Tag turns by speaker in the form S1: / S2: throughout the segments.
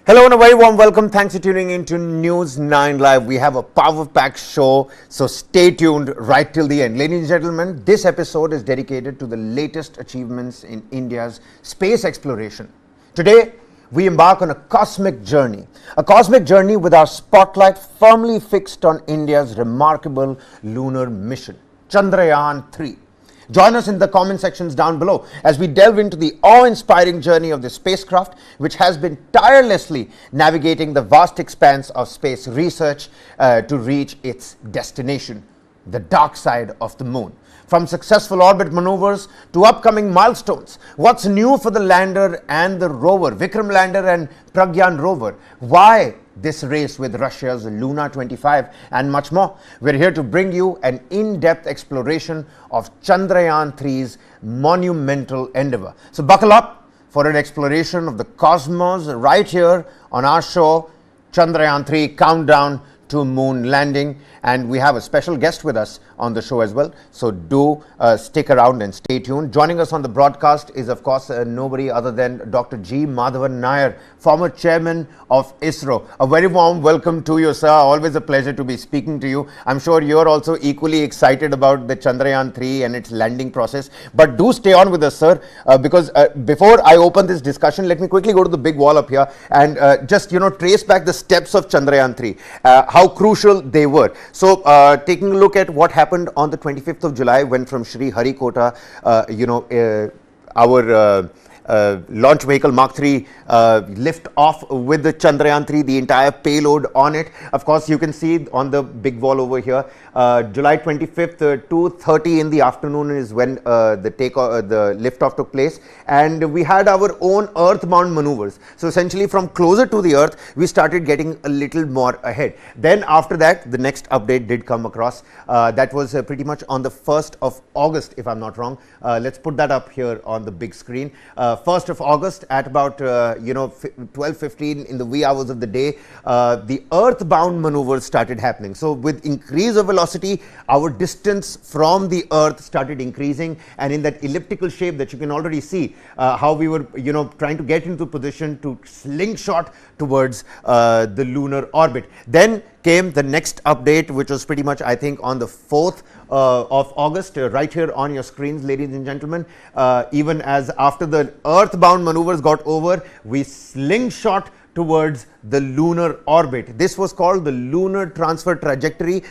S1: Hello and a very warm welcome. Thanks for tuning in to News 9 Live. We have a power-packed show, so stay tuned right till the end. Ladies and gentlemen, this episode is dedicated to the latest achievements in India's space exploration. Today, we embark on a cosmic journey with our spotlight firmly fixed on India's remarkable lunar mission, Chandrayaan-3. Join us in the comment sections down below as we delve into the awe-inspiring journey of the spacecraft, which has been tirelessly navigating the vast expanse of space research to reach its destination, the dark side of the moon. From successful orbit maneuvers to upcoming milestones, what's new for the lander and the rover, Vikram lander and Pragyan rover? Why this race with Russia's Lunar 25 and much more? We're here to bring you an in-depth exploration of Chandrayaan-3's monumental endeavour. So buckle up for an exploration of the cosmos right here on our show, Chandrayaan-3 Countdown to Moon Landing, and we have a special guest with us on the show as well, so do stick around and stay tuned. Joining us on the broadcast is of course nobody other than Dr. G. Madhavan Nair, former chairman of ISRO. A very warm welcome to you, sir. Always a pleasure to be speaking to you. I'm sure you're also equally excited about the Chandrayaan-3 and its landing process, but do stay on with us, sir, because before I open this discussion, let me quickly go to the big wall up here and just trace back the steps of Chandrayaan-3, how crucial they were. So taking a look at what happened on the 25th of July when from Sri Harikota, our launch vehicle Mark 3 lift off with the Chandrayaan-3, the entire payload on it. Of course, you can see on the big wall over here, July 25th, 2:30 in the afternoon is when the liftoff took place, and we had our own earthbound maneuvers. So essentially, from closer to the Earth, we started getting a little more ahead. Then after that, the next update did come across. That was pretty much on the 1st of August, if I'm not wrong. Let's put that up here on the big screen. 1st of August at about 12:15 in the wee hours of the day, the earthbound maneuvers started happening. So with increase of velocity, our distance from the Earth started increasing, and in that elliptical shape that you can already see how we were trying to get into position to slingshot towards the lunar orbit. Then came the next update, which was pretty much, I think, on the 4th of August, right here on your screens, ladies and gentlemen. Even as after the earthbound maneuvers got over, we slingshot towards the lunar orbit. This was called the lunar transfer trajectory.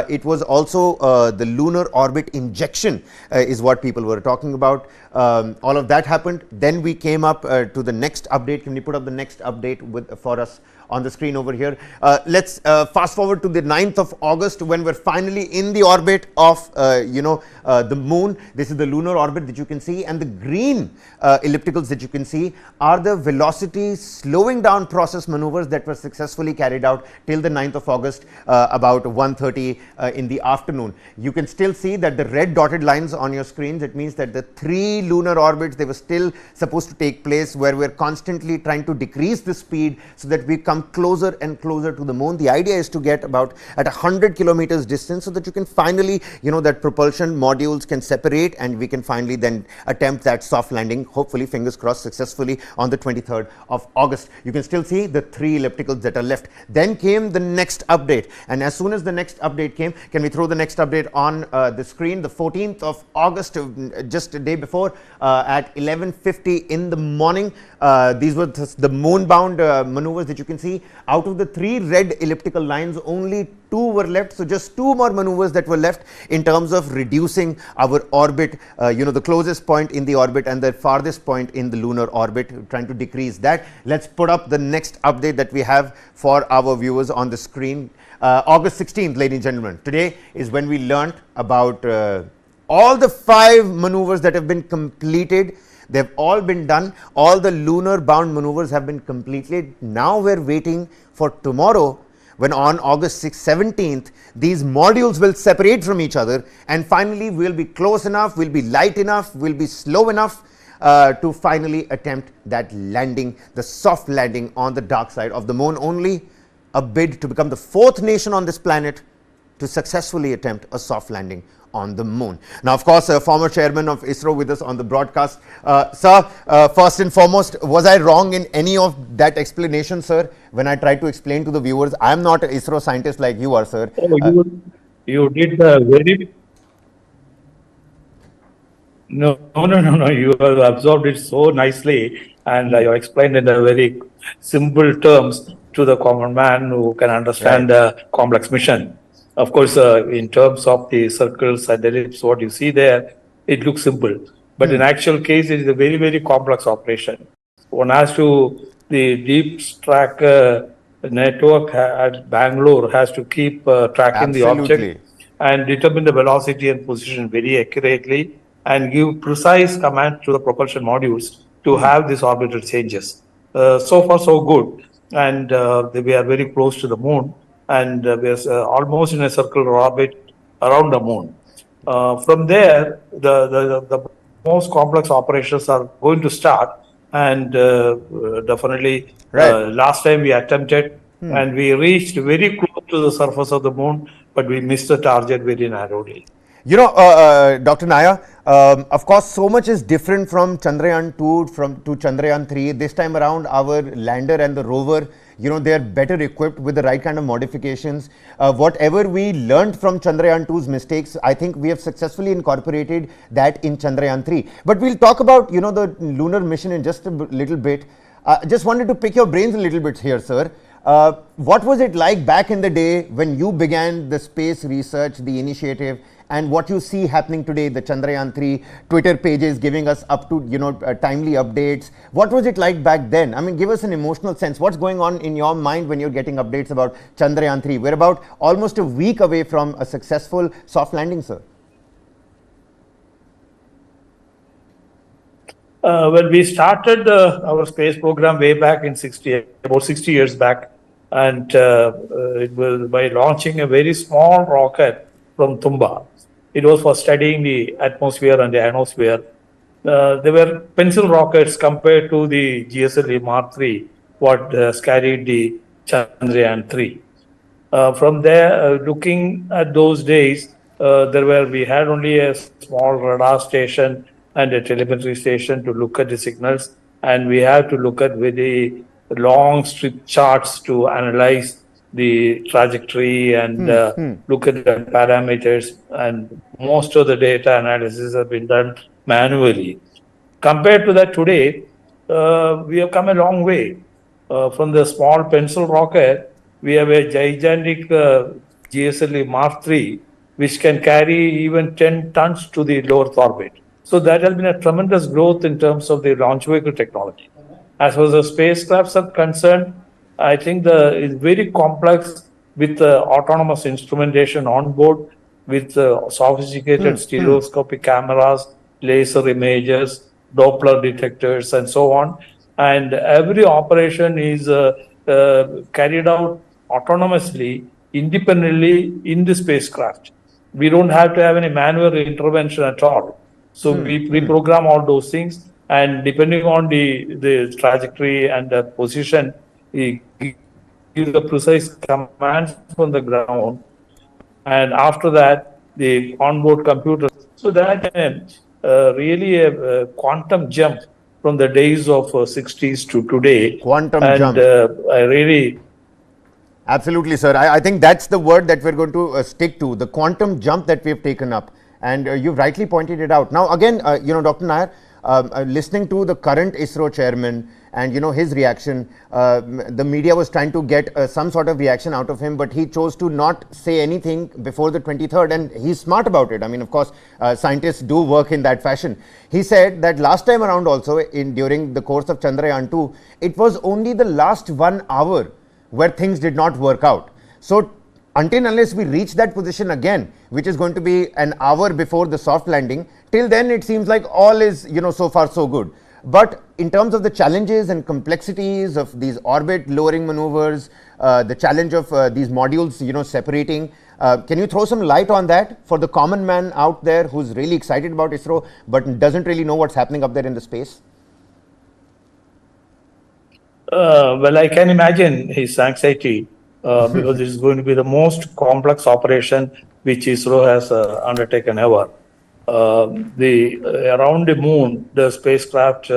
S1: It was also the lunar orbit injection is what people were talking about. All of that happened. Then we came up to the next update. Can we put up the next update for us on the screen over here? Let's fast forward to the 9th of August when we're finally in the orbit of the moon. This is the lunar orbit that you can see, and the green ellipticals that you can see are the velocity slowing down process maneuvers that were successfully carried out till the 9th of August about 1:30 in the afternoon. You can still see that the red dotted lines on your screens, it means that the 3 lunar orbits, they were still supposed to take place, where we're constantly trying to decrease the speed so that we come closer and closer to the moon. The idea is to get about at 100 kilometers distance so that you can finally, that propulsion modules can separate and we can finally then attempt that soft landing, hopefully, fingers crossed, successfully on the 23rd of August. You can still see the 3 ellipticals that are left. Then came the next update, and as soon as the next update came, can we throw the next update on the screen? The 14th of August, just a day before, at 11:50 in the morning, these were the moon-bound maneuvers that you can see. Out of the 3 red elliptical lines, only 2 were left, so just 2 more maneuvers that were left in terms of reducing our orbit, the closest point in the orbit and the farthest point in the lunar orbit, trying to decrease that. Let's put up the next update that we have for our viewers on the screen. August 16th, ladies and gentlemen, today is when we learnt about all the 5 maneuvers that have been completed. They've all been done. All the lunar bound maneuvers have been completed. Now we're waiting for tomorrow, when on August 17th, these modules will separate from each other, and finally we'll be close enough, we'll be light enough, we'll be slow enough to finally attempt that landing, the soft landing on the dark side of the moon. Only a bid to become the 4th nation on this planet to successfully attempt a soft landing on the moon. Now, of course, former chairman of ISRO with us on the broadcast. Sir, first and foremost, was I wrong in any of that explanation, sir, when I tried to explain to the viewers? I am not an ISRO scientist like you are, sir.
S2: Oh, you did very no. You have absorbed it so nicely, and you explained in a very simple terms to the common man who can understand the complex mission. Of course, in terms of the circles and ellipse, what you see there, it looks simple, but in actual case, it is a very, very complex operation. One has to the deep track network at Bangalore has to keep tracking the object and determine the velocity and position very accurately and give precise commands to the propulsion modules to have these orbital changes. So far, so good. And we are very close to the moon, and we are almost in a circular orbit around the moon. From there, the most complex operations are going to start, and definitely last time we attempted and we reached very close to the surface of the moon, but we missed the target very narrowly.
S1: You know, Dr. Naya, of course, so much is different from Chandrayaan-2 to Chandrayaan-3. This time around, our lander and the rover, you know, they are better equipped with the right kind of modifications. Whatever we learned from Chandrayaan-2's mistakes, I think we have successfully incorporated that in Chandrayaan-3. But we'll talk about, you know, the lunar mission in just a little bit. Just wanted to pick your brains a little bit here, sir. What was it like back in the day when you began the space research, the initiative, and what you see happening today, the Chandrayaan-3 Twitter pages giving us up to, you know, timely updates? What was it like back then? I mean, give us an emotional sense. What's going on in your mind when you're getting updates about Chandrayaan-3? We're about almost a week away from a successful soft landing, sir.
S2: Well, we started our space program way back in about 60 years back, and it was by launching a very small rocket from Tumba. It was for studying the atmosphere and the ionosphere. They were pencil rockets compared to the GSLV Mark III, what carried the Chandrayaan-3. From there, looking at those days, we had only a small radar station and a telemetry station to look at the signals, and we had to look at very long strip charts to analyze the trajectory and look at the parameters, and most of the data analysis have been done manually. Compared to that today, we have come a long way. From the small pencil rocket, we have a gigantic GSLV Mark III, which can carry even 10 tons to the low Earth orbit. So that has been a tremendous growth in terms of the launch vehicle technology. As far as the spacecrafts are concerned, I think it's very complex with autonomous instrumentation on board, with sophisticated stereoscopic cameras, laser imagers, Doppler detectors, and so on. And every operation is carried out autonomously, independently in the spacecraft. We don't have to have any manual intervention at all. So we program all those things, and depending on the trajectory and the position, we give the precise commands from the ground, and after that, the onboard computer. So that really a quantum jump from the days of 60s to today.
S1: Quantum jump.
S2: I really...
S1: Absolutely, sir. I think that's the word that we're going to stick to, the quantum jump that we've taken up. And you've rightly pointed it out. Now, again, you know, Dr. Nair, listening to the current ISRO chairman and, you know, his reaction, the media was trying to get some sort of reaction out of him, but he chose to not say anything before the 23rd, and he's smart about it. I mean, of course, scientists do work in that fashion. He said that last time around also, during the course of Chandrayaan-2, it was only the last 1 hour where things did not work out. So until unless we reach that position again, which is going to be an hour before the soft landing, till then it seems like all is, you know, so far so good. But in terms of the challenges and complexities of these orbit lowering maneuvers, the challenge of these modules, you know, separating, can you throw some light on that for the common man out there who's really excited about ISRO but doesn't really know what's happening up there in the space?
S2: Well, I can imagine his anxiety because it's going to be the most complex operation which ISRO has undertaken ever. Around the moon, the spacecraft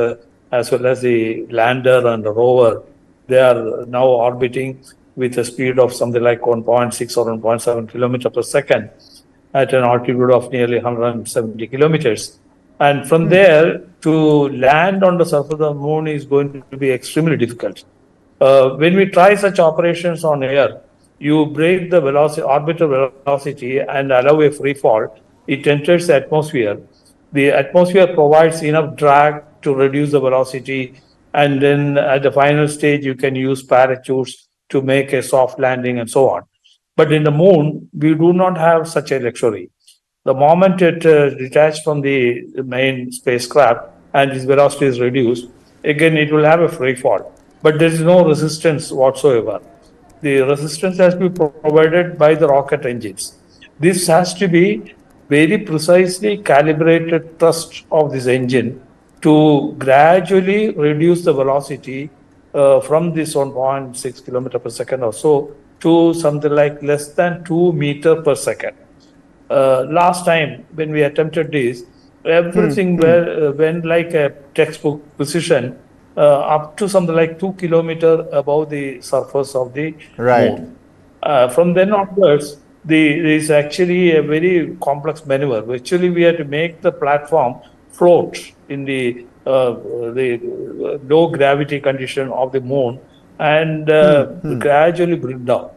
S2: as well as the lander and the rover, they are now orbiting with a speed of something like 1.6 or 1.7 kilometer per second at an altitude of nearly 170 kilometers. And from there to land on the surface of the moon is going to be extremely difficult. When we try such operations on air, you break the velocity, orbital velocity and allow a free fall. It enters the atmosphere. The atmosphere provides enough drag to reduce the velocity, and then at the final stage, you can use parachutes to make a soft landing and so on. But in the moon, we do not have such a luxury. The moment it detaches from the main spacecraft and its velocity is reduced, again it will have a free fall. But there is no resistance whatsoever. The resistance has to be provided by the rocket engines. This has to be very precisely calibrated thrust of this engine to gradually reduce the velocity from this 1.6 kilometer per second or so to something like less than 2 meter per second. Last time when we attempted this, everything went like a textbook precision up to something like 2 kilometers above the surface of the moon. From then onwards, there is actually a very complex maneuver. Actually, we had to make the platform float in the low gravity condition of the moon and gradually bring down.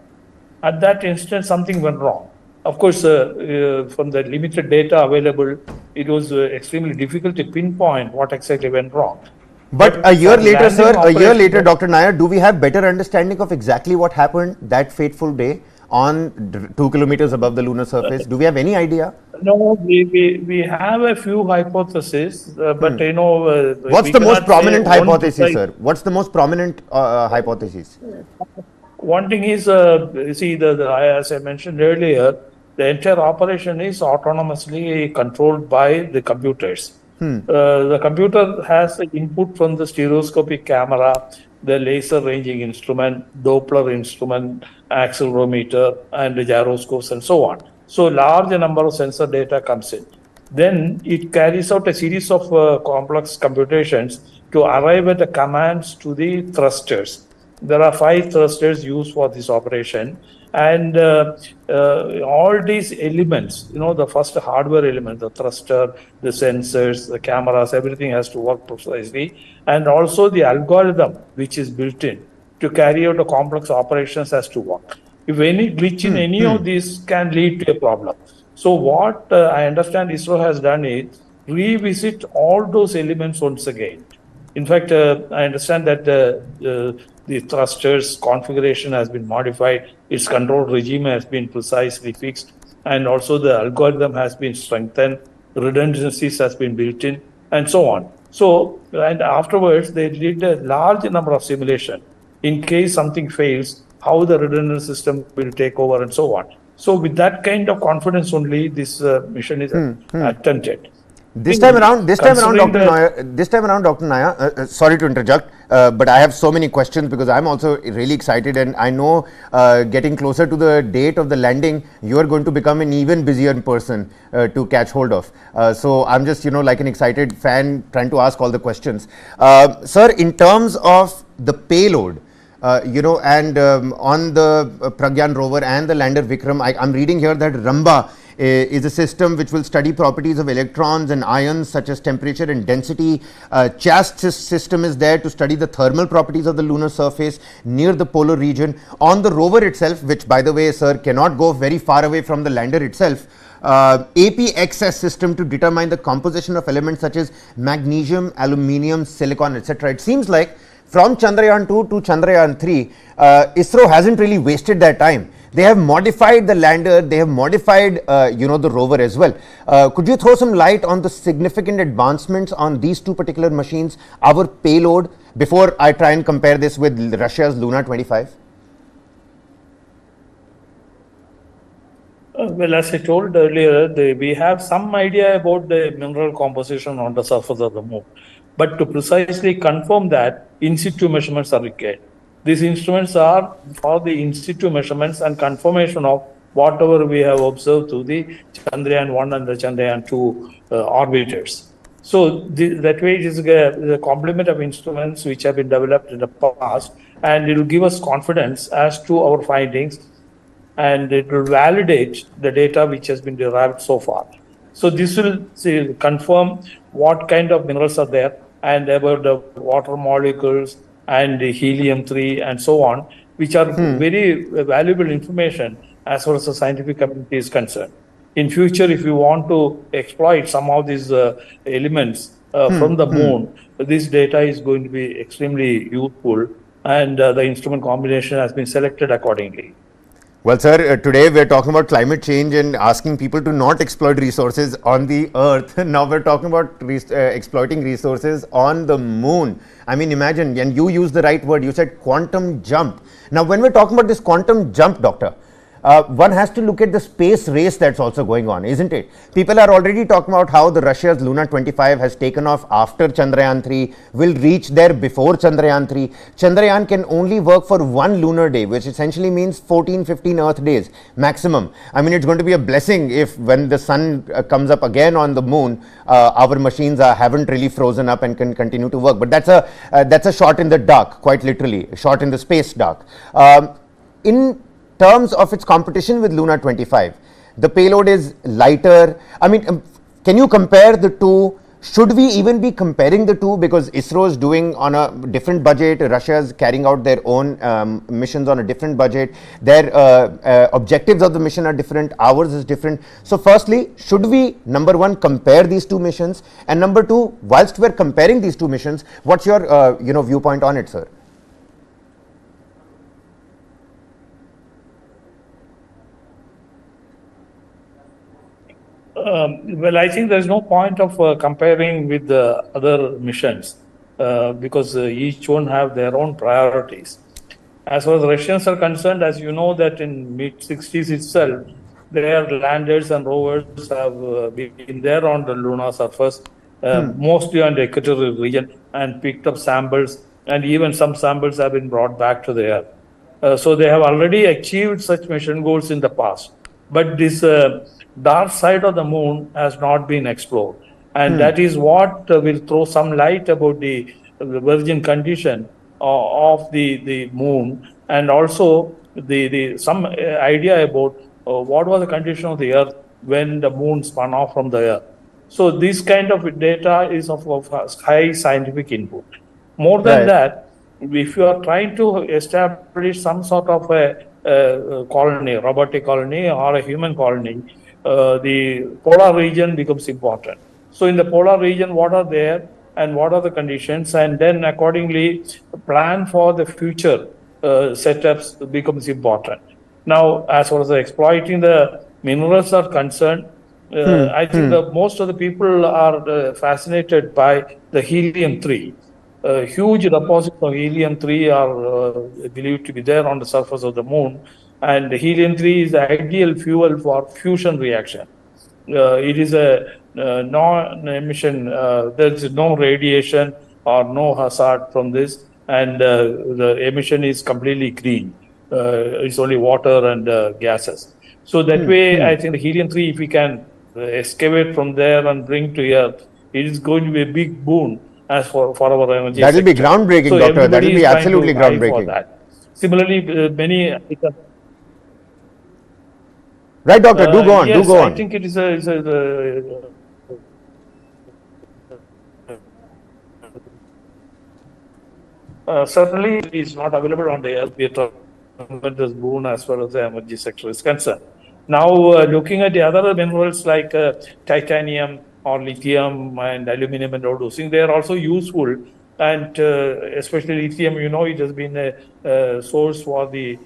S2: At that instant, something went wrong. Of course, from the limited data available, it was extremely difficult to pinpoint what exactly went wrong.
S1: But a year later, sir, Dr. Nair, do we have better understanding of exactly what happened that fateful day on 2 kilometers above the lunar surface? Do we have any idea?
S2: No, we have a few hypotheses, but you know...
S1: What's the most prominent hypothesis, sir? What's the most prominent hypothesis?
S2: One thing is, see, as I mentioned earlier, the entire operation is autonomously controlled by the computers. The computer has the input from the stereoscopic camera, the laser ranging instrument, Doppler instrument, accelerometer, and the gyroscopes, and so on. So, large number of sensor data comes in. Then it carries out a series of complex computations to arrive at the commands to the thrusters. There are 5 thrusters used for this operation, and all these elements, you know, the first hardware element, the thruster, the sensors, the cameras, everything has to work precisely, and also the algorithm which is built in to carry out the complex operations has to work. If any glitch in any of these can lead to a problem. So what I understand ISRO has done is revisit all those elements once again. In fact, I understand that the thrusters configuration has been modified, its control regime has been precisely fixed, and also the algorithm has been strengthened, redundancies has been built in, and so on. So, and afterwards, they did a large number of simulation. In case something fails, how the redundant system will take over and so on. So with that kind of confidence only, this mission is attempted.
S1: This time around, Dr. Nair, sorry to interject, but I have so many questions because I'm also really excited, and I know getting closer to the date of the landing, you are going to become an even busier person to catch hold of. So I'm just, you know, like an excited fan trying to ask all the questions. Sir, in terms of the payload, you know, and on the Pragyan rover and the lander Vikram, I'm reading here that Ramba is a system which will study properties of electrons and ions such as temperature and density. CHAST system is there to study the thermal properties of the lunar surface near the polar region. On the rover itself, which by the way, sir, cannot go very far away from the lander itself, APXS system to determine the composition of elements such as magnesium, aluminium, silicon, etc. It seems like from Chandrayaan-2 to Chandrayaan-3, ISRO hasn't really wasted their time. They have modified the lander, they have modified, you know, the rover as well. Could you throw some light on the significant advancements on these two particular machines, our payload, before I try and compare this with Russia's Lunar 25?
S2: Well, as I told earlier, we have some idea about the mineral composition on the surface of the moon. But to precisely confirm that, in situ measurements are required. These instruments are for the in situ measurements and confirmation of whatever we have observed through the Chandrayaan-1 and the Chandrayaan-2 orbiters. So that way it is a complement of instruments which have been developed in the past, and it will give us confidence as to our findings, and it will validate the data which has been derived so far. So this will confirm what kind of minerals are there and about the water molecules and the helium-3 and so on, which are very valuable information as far as the scientific community is concerned. In future, if you want to exploit some of these elements from the moon, this data is going to be extremely useful, and the instrument combination has been selected accordingly.
S1: Well, sir, today we're talking about climate change and asking people to not exploit resources on the Earth. Now we're talking about exploiting resources on the moon. I mean, imagine, and you used the right word, you said quantum jump. Now, when we're talking about this quantum jump, doctor, one has to look at the space race that's also going on, isn't it? People are already talking about how the Russia's Lunar 25 has taken off after Chandrayaan-3, will reach there before Chandrayaan-3. Chandrayaan can only work for one lunar day, which essentially means 14-15 Earth days maximum. I mean, it's going to be a blessing if when the sun comes up again on the moon, our machines haven't really frozen up and can continue to work. But that's a shot in the dark, quite literally, a shot in the space dark. In terms of its competition with Lunar 25, the payload is lighter. I mean, can you compare the two? Should we even be comparing the two, because ISRO is doing on a different budget, Russia is carrying out their own missions on a different budget, their objectives of the mission are different, ours is different. So firstly, should we, number one, compare these two missions, and number two, whilst we're comparing these two missions, what's your viewpoint on it, sir?
S2: Well, I think there's no point of comparing with the other missions because each one have their own priorities. As far as the Russians are concerned, as you know, that in mid-60s itself, their landers and rovers have been there on the lunar surface, mostly on the equatorial region, and picked up samples, and even some samples have been brought back to the Earth. So they have already achieved such mission goals in the past. But this dark side of the moon has not been explored, and that is what will throw some light about the virgin condition of the moon, and also some idea about what was the condition of the Earth when the moon spun off from the Earth. So this kind of data is of high scientific input. More than that, if you are trying to establish some sort of a colony, robotic colony or a human colony, the polar region becomes important. So in the polar region, what are there and what are the conditions, and then accordingly plan for the future setups becomes important. Now, as far as exploiting the minerals are concerned, I think most of the people are fascinated by the helium-3. Huge deposits of helium-3 are believed to be there on the surface of the moon, and helium-3 is the ideal fuel for fusion reaction. It is a non-emission, there is no radiation or no hazard from this, and the emission is completely green. It's only water and gases. So that way, I think the helium-3, if we can excavate from there and bring to Earth, it is going to be a big boon as for our energy.
S1: That will be groundbreaking, so doctor. That will be absolutely groundbreaking.
S2: Similarly, many.
S1: Right, doctor. Do go on.
S2: Yes,
S1: do go on.
S2: I think it is certainly it is not available on the Earth. We are talking about this boon as far as the energy sector is concerned. Now, looking at the other minerals like titanium or lithium and aluminum and all those things, they are also useful. And especially lithium, it has been a source for the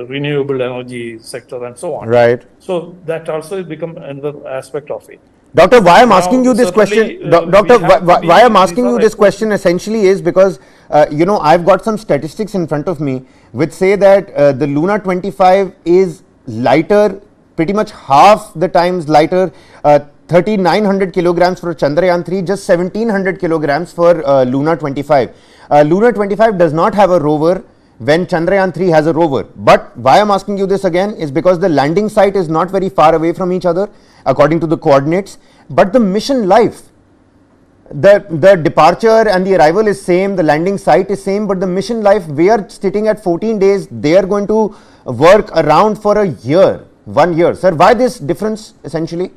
S2: renewable energy sector and so on.
S1: Right.
S2: So that also has become another aspect of it.
S1: Doctor, why I'm asking you this question, Doctor, why I'm asking you this question essentially is because, I've got some statistics in front of me which say that the Lunar 25 is lighter, pretty much half the times lighter, 3,900 kilograms for Chandrayaan-3, just 1,700 kilograms for Lunar 25. Lunar 25 does not have a rover, when Chandrayaan-3 has a rover. But why I'm asking you this again is because the landing site is not very far away from each other according to the coordinates, but the mission life, the departure and the arrival is same, the landing site is same, but the mission life, we are sitting at 14 days, they are going to work around for a year, 1 year. Sir, why this difference essentially?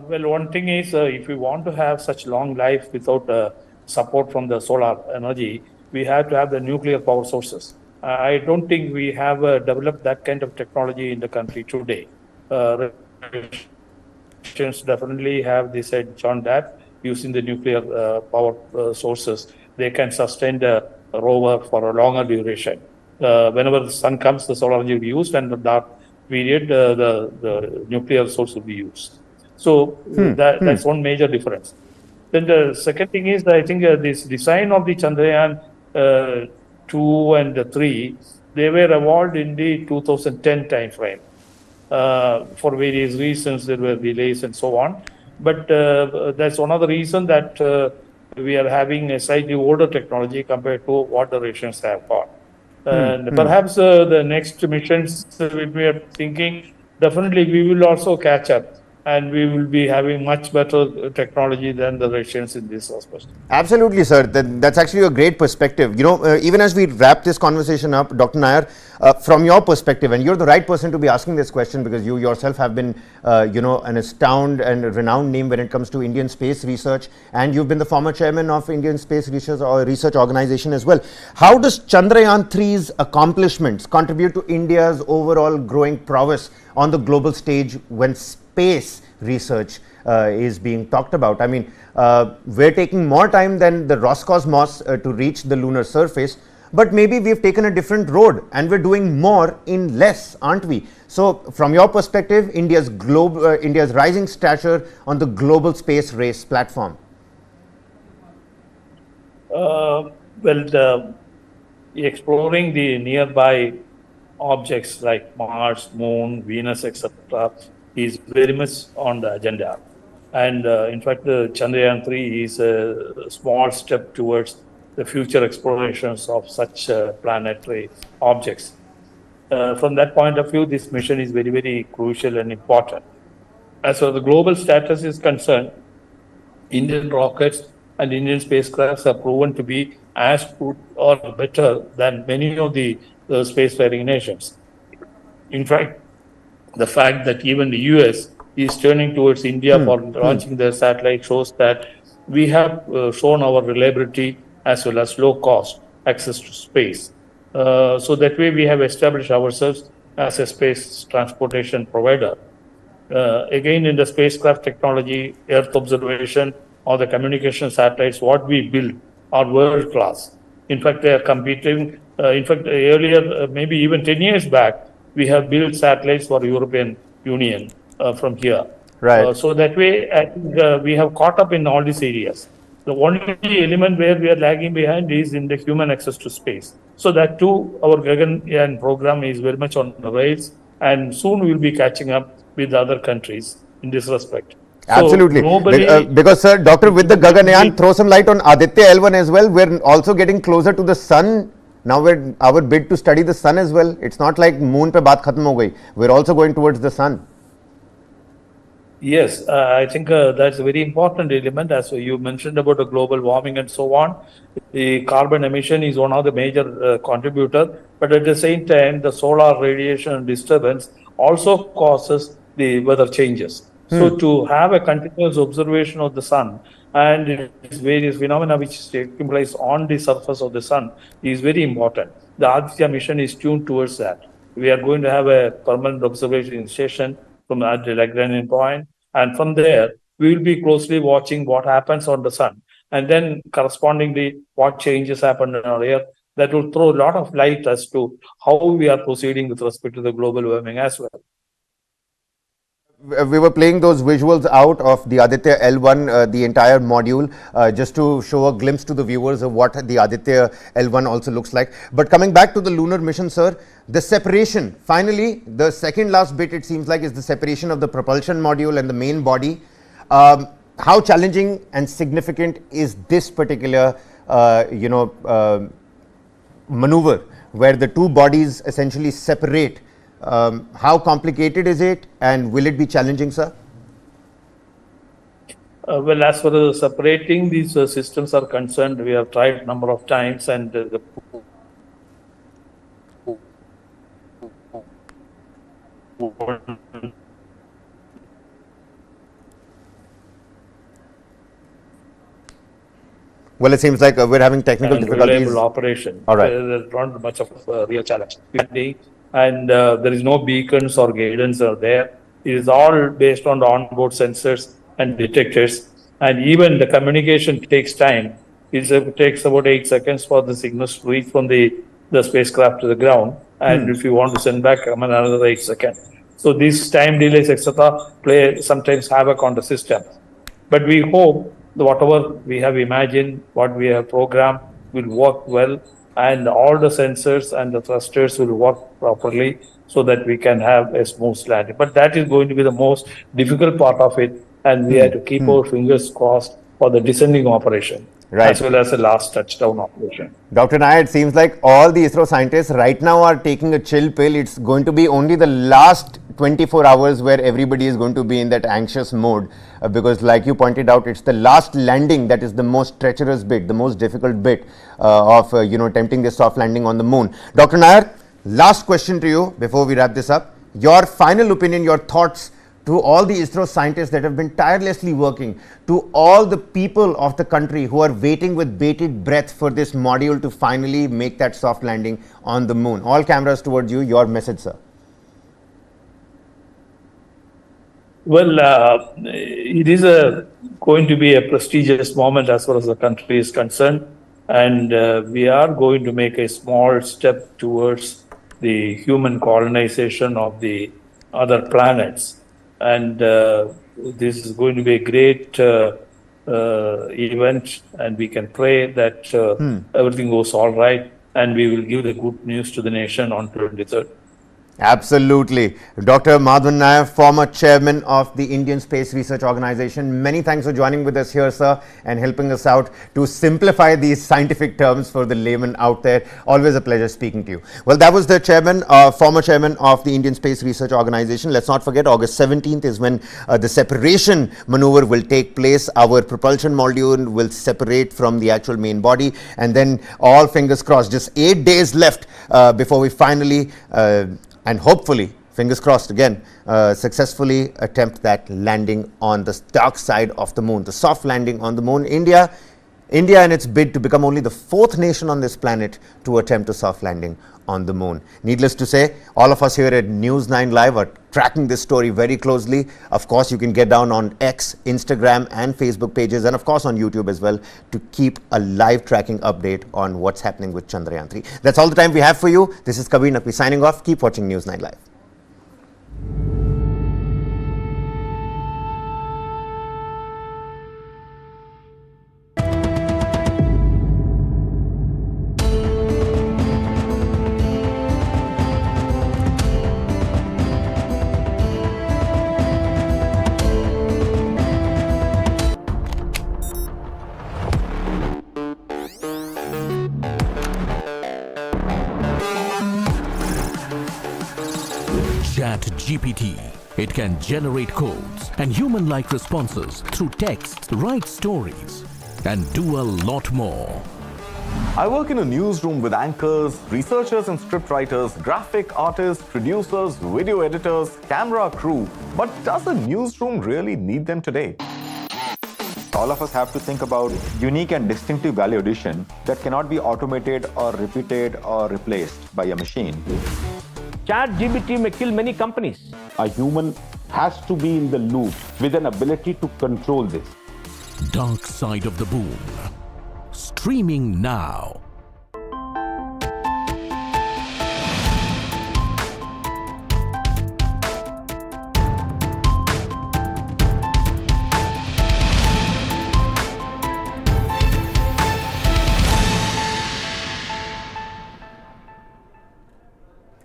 S2: Well, one thing is, if we want to have such long life without support from the solar energy, we have to have the nuclear power sources. I don't think we have developed that kind of technology in the country today. Russians definitely have this edge on that. Using the nuclear power sources, they can sustain the rover for a longer duration. Whenever the sun comes, the solar energy will be used, and in the dark period, the nuclear source will be used. So that's one major difference. Then the second thing is, I think this design of the Chandrayaan 2 and 3, they were evolved in the 2010 time frame. For various reasons, there were delays and so on. But that's one of the reasons that we are having a slightly older technology compared to what the Russians have got. And perhaps the next missions we are thinking, definitely we will also catch up, and we will be having much better technology than the Russians in this aspect.
S1: Absolutely, sir. That's actually a great perspective. You know, even as we wrap this conversation up, Dr. Nair, from your perspective, and you're the right person to be asking this question because you yourself have been, an astounding and renowned name when it comes to Indian space research, and you've been the former chairman of Indian Space Research Organization as well. How does Chandrayaan-3's accomplishments contribute to India's overall growing prowess on the global stage when space research is being talked about? I mean, we're taking more time than the Roscosmos to reach the lunar surface, but maybe we've taken a different road and we're doing more in less, aren't we? So from your perspective, India's rising stature on the global space race platform.
S2: Exploring the nearby objects like Mars, Moon, Venus, etc., is very much on the agenda. And in fact, the Chandrayaan-3 is a small step towards the future explorations of such planetary objects. From that point of view, this mission is very, very crucial and important. As far as the global status is concerned, Indian rockets and Indian spacecrafts have proven to be as good or better than many of the spacefaring nations. In fact, the fact that even the US is turning towards India for launching their satellite shows that we have shown our reliability as well as low cost access to space. So that way we have established ourselves as a space transportation provider. Again, in the spacecraft technology, Earth observation, or the communication satellites, what we build are world class. In fact, they are competing. Earlier, maybe even 10 years back, we have built satellites for European Union from here.
S1: Right.
S2: So that way, I think we have caught up in all these areas. The only element where we are lagging behind is in the human access to space. So that too, our Gaganyaan program is very much on the rails, and soon we will be catching up with other countries in this respect.
S1: Absolutely. So because, sir, Doctor, with the Gaganyaan, throw some light on Aditya L1 as well. We're also getting closer to the sun. Now our bid to study the sun as well. It's not like moon pe baat khatam ho gayi. We're also going towards the sun.
S2: Yes, I think that's a very important element. As you mentioned about the global warming and so on, the carbon emission is one of the major contributors. But at the same time, the solar radiation disturbance also causes the weather changes. So to have a continuous observation of the sun and its various phenomena which is taking place on the surface of the sun is very important. The Aditya mission is tuned towards that. We are going to have a permanent observation station from the Lagrangian point, and from there we will be closely watching what happens on the sun, and then correspondingly what changes happen in our Earth. That will throw a lot of light as to how we are proceeding with respect to the global warming as well.
S1: We were playing those visuals out of the Aditya L1, the entire module, just to show a glimpse to the viewers of what the Aditya L1 also looks like. But coming back to the lunar mission, sir, the separation, finally, the second last bit, it seems like, is the separation of the propulsion module and the main body. How challenging and significant is this particular maneuver where the two bodies essentially separate. How complicated is it, and will it be challenging, sir?
S2: Well, as far as separating these systems are concerned, we have tried a number of times, and
S1: Well, it seems like we're having technical difficulties.
S2: reliable operation.
S1: All right.
S2: There's not much of a real challenge. And there is no beacons or guidance are there. It is all based on the onboard sensors and detectors. And even the communication takes time. It takes about 8 seconds for the signals to reach from the spacecraft to the ground. And if you want to send back, another 8 seconds. So these time delays, etc., play sometimes havoc on the system. But we hope that whatever we have imagined, what we have programmed, will work well, and all the sensors and the thrusters will work properly so that we can have a smooth landing. But that is going to be the most difficult part of it, and we have to keep our fingers crossed for the descending operation, as well as the last touchdown operation.
S1: Dr. Nair, it seems like all the ISRO scientists right now are taking a chill pill. It's going to be only the last 24 hours where everybody is going to be in that anxious mode, because like you pointed out, it's the last landing that is the most treacherous bit, the most difficult bit of attempting this soft landing on the moon. Dr. Nair, last question to you before we wrap this up. Your final opinion, your thoughts to all the ISRO scientists that have been tirelessly working, to all the people of the country who are waiting with bated breath for this module to finally make that soft landing on the moon. All cameras towards you, your message, sir.
S2: Well, it is going to be a prestigious moment as far as the country is concerned, and we are going to make a small step towards the human colonization of the other planets. And this is going to be a great event, and we can pray that everything goes all right, and we will give the good news to the nation on 23rd.
S1: Absolutely. Dr. Madhavan Nair, former chairman of the Indian Space Research Organization. Many thanks for joining with us here, sir, and helping us out to simplify these scientific terms for the layman out there. Always a pleasure speaking to you. Well, that was the chairman, former chairman of the Indian Space Research Organization. Let's not forget, August 17th is when the separation maneuver will take place. Our propulsion module will separate from the actual main body, and then all fingers crossed, just 8 days left before we finally and hopefully, fingers crossed again, successfully attempt that landing on the dark side of the moon, the soft landing on the moon. India in its bid to become only the 4th nation on this planet to attempt a soft landing on the moon. Needless to say, all of us here at News 9 Live are tracking this story very closely. Of course, you can get down on X, Instagram and Facebook pages, and of course on YouTube as well, to keep a live tracking update on what's happening with Chandrayaan-3. That's all the time we have for you. This is Kabir Naqvi signing off. Keep watching News 9 Live.
S3: GPT. It can generate codes and human-like responses through text, write stories, and do a lot more.
S4: I work in a newsroom with anchors, researchers and scriptwriters, graphic artists, producers, video editors, camera crew. But does a newsroom really need them today?
S5: All of us have to think about unique and distinctive value addition that cannot be automated or repeated or replaced by a machine.
S6: ChatGPT may kill many companies.
S7: A human has to be in the loop with an ability to control this.
S3: Dark Side of the Moon. Streaming now.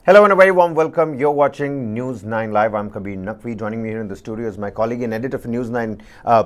S1: Hello and a very warm welcome. You're watching News 9 Live. I'm Kabir Naqvi. Joining me here in the studio is my colleague and editor for News 9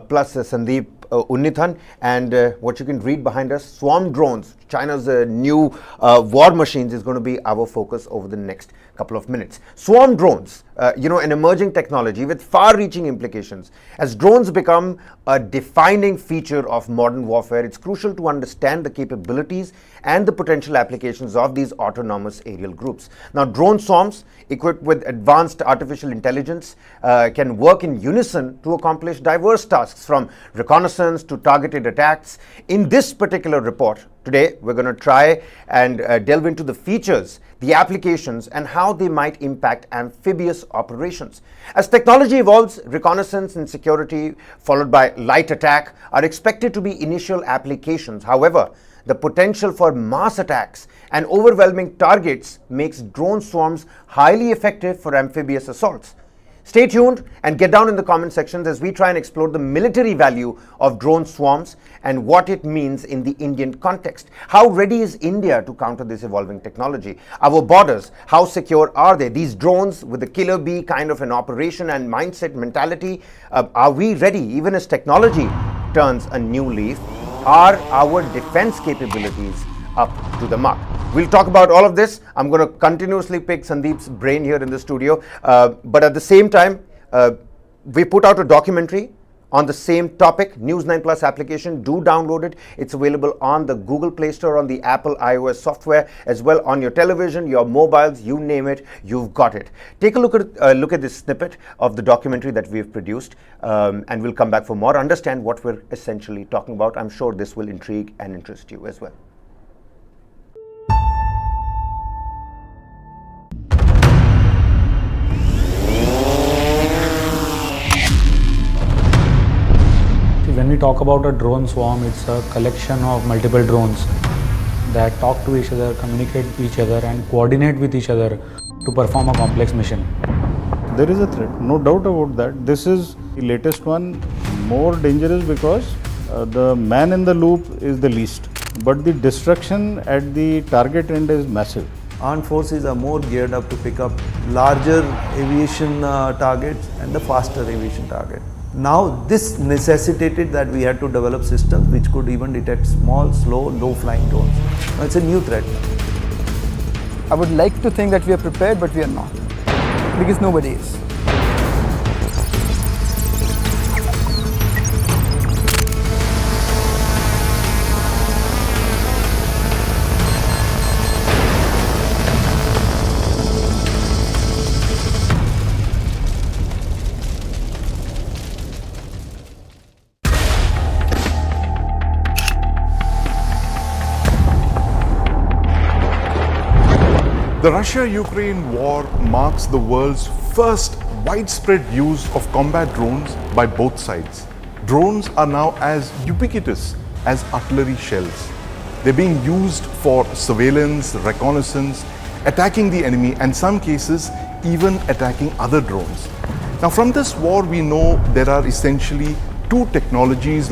S1: Plus, Sandeep Unnithan, and what you can read behind us, swarm drones, China's new war machines, is going to be our focus over the next couple of minutes. Swarm drones, an emerging technology with far-reaching implications. As drones become a defining feature of modern warfare, it's crucial to understand the capabilities and the potential applications of these autonomous aerial groups. Now, drone swarms equipped with advanced artificial intelligence can work in unison to accomplish diverse tasks, from reconnaissance to targeted attacks. In this particular report today, we're going to try and delve into the features, the applications, and how they might impact amphibious operations. As technology evolves, reconnaissance and security, followed by light attack, are expected to be initial applications. However, the potential for mass attacks and overwhelming targets makes drone swarms highly effective for amphibious assaults. Stay tuned and get down in the comment sections as we try and explore the military value of drone swarms and what it means in the Indian context. How ready is India to counter this evolving technology? Our borders, how secure are they? These drones with the killer bee kind of an operation and mindset mentality, are we ready even as technology turns a new leaf? Are our defense capabilities up to the mark? We'll talk about all of this. I'm going to continuously pick Sandeep's brain here in the studio. But at the same time, we put out a documentary on the same topic, News 9 Plus application. Do download it. It's available on the Google Play Store, on the Apple iOS software, as well on your television, your mobiles, you name it, you've got it. Take a look at this snippet of the documentary that we've produced, and we'll come back for more, understand what we're essentially talking about. I'm sure this will intrigue and interest you as well.
S8: When we talk about a drone swarm, it's a collection of multiple drones that talk to each other, communicate with each other, and coordinate with each other to perform a complex mission.
S9: There is a threat, no doubt about that. This is the latest one, more dangerous because the man in the loop is the least, but the destruction at the target end is massive.
S10: Armed forces are more geared up to pick up larger aviation targets and the faster aviation target. Now this necessitated that we had to develop systems which could even detect small, slow, low-flying drones. Now it's a new threat.
S11: I would like to think that we are prepared, but we are not, because nobody is.
S12: The Russia-Ukraine war marks the world's first widespread use of combat drones by both sides. Drones are now as ubiquitous as artillery shells. They're being used for surveillance, reconnaissance, attacking the enemy, and in some cases even attacking other drones. Now, from this war we know there are essentially two technologies